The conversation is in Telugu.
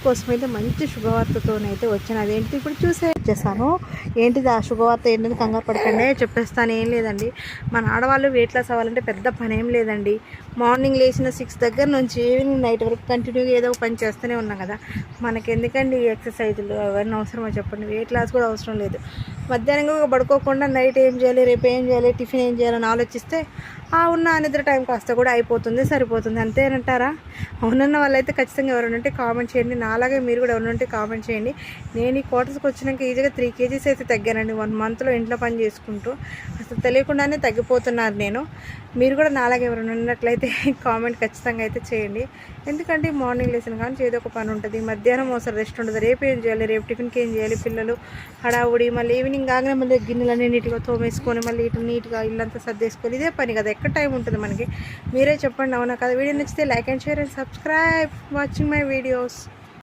మీకోసం అయితే మంచి శుభవార్తతోనైతే వచ్చాను. అదేంటి ఇప్పుడు వచ్చేసాను. ఏంటిది ఆ శుభవార్త ఏంటిది, కంగారు పడకండి, చెప్పేస్తాను. ఏం లేదండి, మన ఆడవాళ్ళు వెయిట్ లాస్ అవ్వాలంటే పెద్ద పని ఏం లేదండి. మార్నింగ్ లేచిన 6 దగ్గర నుంచి ఈవినింగ్ నైట్ వరకు కంటిన్యూగా ఏదో పని చేస్తూనే ఉన్నాం కదా. మనకి ఎందుకండి ఈ ఎక్సర్సైజులు అవన్నీ అవసరమో చెప్పండి. వెయిట్ లాస్ కూడా అవసరం లేదు. మధ్యాహ్నం పడుకోకుండా నైట్ ఏం చేయాలి, రేపు ఏం చేయాలి, టిఫిన్ ఏం చేయాలని ఆలోచిస్తే ఉన్న నిద్ర టైం కాస్త కూడా అయిపోతుంది, సరిపోతుంది. అంతేనంటారా? అవునన్న వాళ్ళైతే ఖచ్చితంగా ఎవరైనా ఉంటే కామెంట్ చేయండి. నాలాగే మీరు కూడా ఎవరైనా ఉంటే కామెంట్ చేయండి. నేను ఈ క్వార్టర్స్కి వచ్చినాక ఈజీగా 3 kgs అయితే తగ్గానండి 1 monthలో ఇంట్లో పని చేసుకుంటూ. అసలు తెలియకుండానే తగ్గిపోతున్నారు నేను. మీరు కూడా నాలాగే ఎవరైనా ఉన్నట్లయితే కామెంట్ ఖచ్చితంగా అయితే చేయండి. ఎందుకంటే మార్నింగ్ లేసిన కానీ ఏదో ఒక పని ఉంటుంది, మధ్యాహ్నం ఒకసారి రెస్ట్ ఉంటుంది, రేపు ఏం చేయాలి, రేపు టిఫిన్కి ఏం చేయాలి, పిల్లలు హడావుడి, మళ్ళీ ఈవినింగ్ కాగానే మళ్ళీ గిన్నెలన్నీ నీట్గా తోమేసుకొని మళ్ళీ ఇటు నీట్గా ఇల్లంతా సర్దేసుకొని ఇదే పని కదా, ఎక్కడ టైం ఉంటుంది మనకి? మీరే చెప్పండి, అవునా కదా? వీడియో నచ్చితే like and share and subscribe watching my videos.